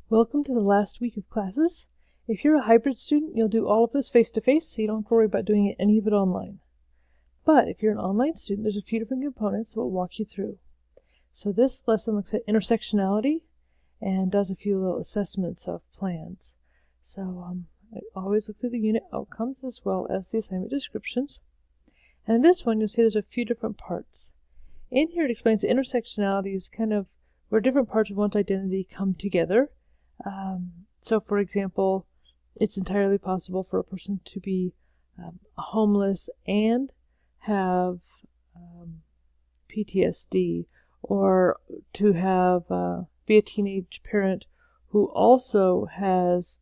Welcome to the last week of classes. If you're a hybrid student, you'll do all of this face-to-face, so you don't have to worry about doing any of it online. But if you're an online student, there's a few different components that we'll walk you through. So this lesson looks at intersectionality and does a few little assessments of plans. So I always look through the unit outcomes as well as the assignment descriptions. And in this one, you'll see there's a few different parts. In here, it explains that intersectionality is kind of where different parts of one's identity come together. So for example, it's entirely possible for a person to be homeless and have PTSD, or to have be a teenage parent who also has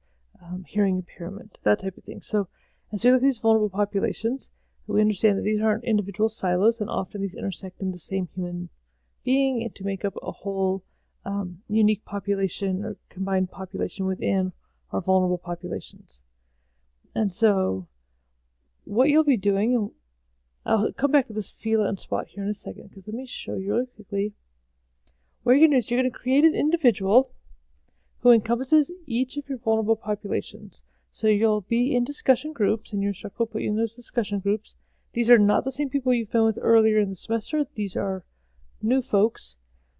hearing impairment, that type of thing. So as we look at these vulnerable populations, we understand that these aren't individual silos, and often these intersect in the same human being and to make up a whole unique population or combined population within our vulnerable populations. And so what you'll be doing, and I'll come back to this FILA and SWOT here in a second, because let me show you really quickly. What you're going to do is you're going to create an individual who encompasses each of your vulnerable populations. So you'll be in discussion groups, and your instructor will put you in those discussion groups. These are not the same people you've been with earlier in the semester. These are new folks.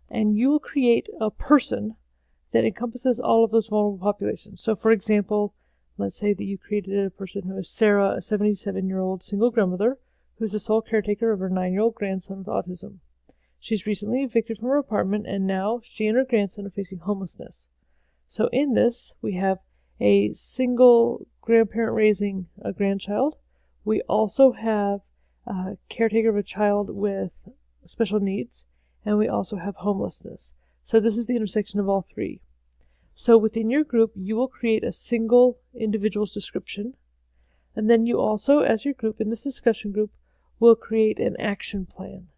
And you will create a person that encompasses all of those vulnerable populations. So for example, let's say that you created a person who is Sarah, a 77-year-old single grandmother who's the sole caretaker of her 9-year-old grandson with autism. She's recently evicted from her apartment, and now she and her grandson are facing homelessness. So in this, we have a single grandparent raising a grandchild. We also have a caretaker of a child with special needs, and we also have homelessness. So this is the intersection of all three. So within your group, you will create a single individual's description, and then you also, as your group in this discussion group, will create an action plan.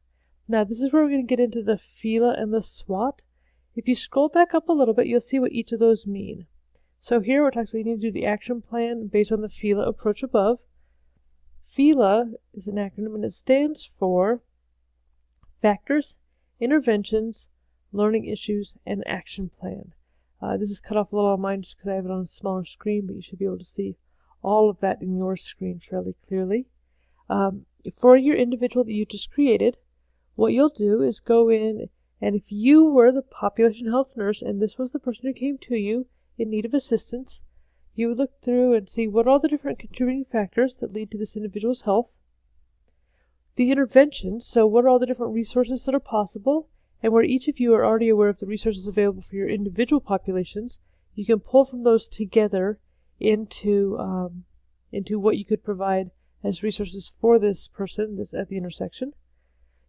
Now this is where we're going to get into the FILA and the SWOT. If you scroll back up a little bit, you'll see what each of those mean. So here we're talking about you need to do the action plan based on the FILA approach above. FILA is an acronym, and it stands for Factors, Interventions, Learning Issues, and Action Plan. This is cut off a little on mine just because I have it on a smaller screen, but you should be able to see all of that in your screen fairly clearly. For your individual that you just created, what you'll do is go in, and if you were the population health nurse and this was the person who came to you in need of assistance, you would look through and see what are all the different contributing factors that lead to this individual's health. The interventions, so what are all the different resources that are possible, and where each of you are already aware of the resources available for your individual populations, you can pull from those together into what you could provide as resources for this person at the intersection.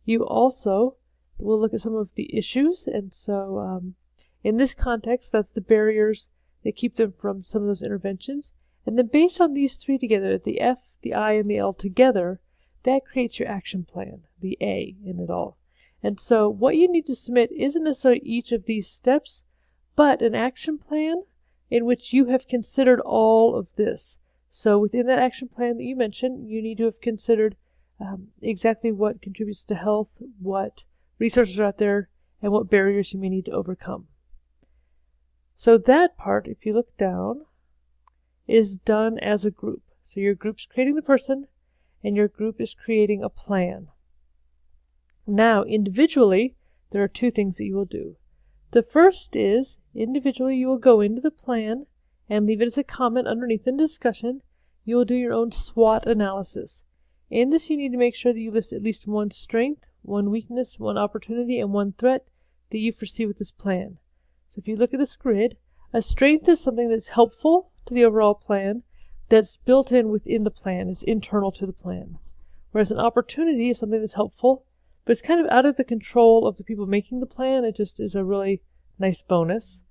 You also will look at some of the issues, and so in this context, that's the barriers that keep them from some of those interventions. And then based on these three together, the F, the I, and the L together, that creates your action plan, the A in it all. And so what you need to submit isn't necessarily each of these steps, but an action plan in which you have considered all of this. So within that action plan that you mentioned, you need to have considered exactly what contributes to health, what resources are out there, and what barriers you may need to overcome. So that part, if you look down, is done as a group. So your group's creating the person, and your group is creating a plan. Now, individually, there are two things that you will do. The first is, individually, you will go into the plan and leave it as a comment underneath the discussion. You will do your own SWOT analysis. In this, you need to make sure that you list at least one strength, one weakness, one opportunity, and one threat that you foresee with this plan. So if you look at this grid, a strength is something that's helpful to the overall plan, that's built in within the plan, is internal to the plan. Whereas an opportunity is something that's helpful, but it's kind of out of the control of the people making the plan. It just is a really nice bonus.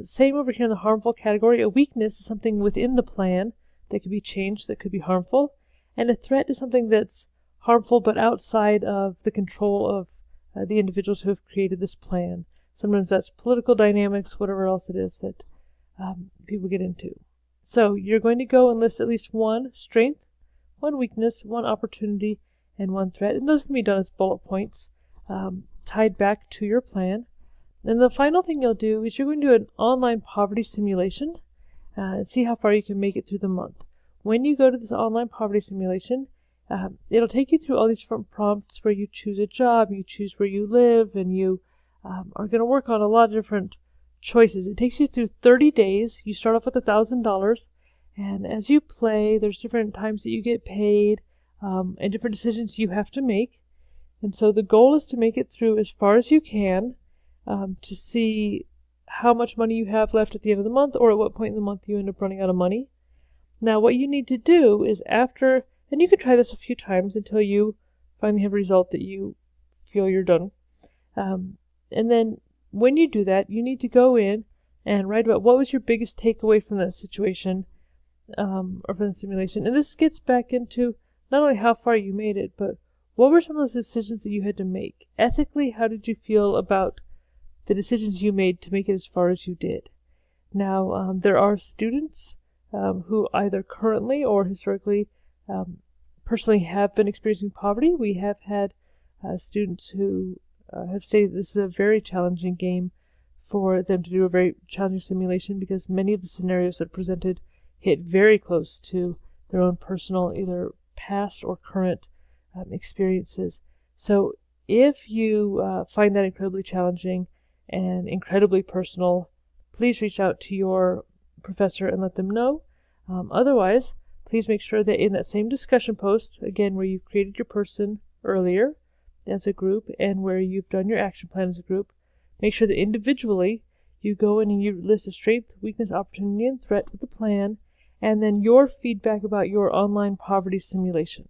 Same over here in the harmful category. A weakness is something within the plan that could be changed, that could be harmful. And a threat is something that's harmful but outside of the control of the individuals who have created this plan. Sometimes that's political dynamics, whatever else it is that people get into. So you're going to go and list at least one strength, one weakness, one opportunity, and one threat. And those can be done as bullet points tied back to your plan. And the final thing you'll do is you're going to do an online poverty simulation and see how far you can make it through the month. When you go to this online poverty simulation, it'll take you through all these different prompts where you choose a job, you choose where you live, and you are going to work on a lot of different choices. It takes you through 30 days. You start off with $1,000, and as you play, there's different times that you get paid and different decisions you have to make. And so the goal is to make it through as far as you can to see how much money you have left at the end of the month, or at what point in the month you end up running out of money. Now what you need to do is after, and you can try this a few times until you finally have a result that you feel you're done. And then when you do that, you need to go in and write about what was your biggest takeaway from that situation or from the simulation. And this gets back into not only how far you made it, but what were some of those decisions that you had to make? Ethically, how did you feel about the decisions you made to make it as far as you did? Now, there are students who either currently or historically personally have been experiencing poverty. We have had students who have stated this is a very challenging game for them to do, a very challenging simulation, because many of the scenarios that are presented hit very close to their own personal, either past or current experiences. So if you find that incredibly challenging and incredibly personal, please reach out to your professor and let them know. Otherwise, please make sure that in that same discussion post, again, where you've created your person earlier as a group and where you've done your action plan as a group, make sure that individually you go in and you list a strength, weakness, opportunity, and threat with the plan, and then your feedback about your online poverty simulation.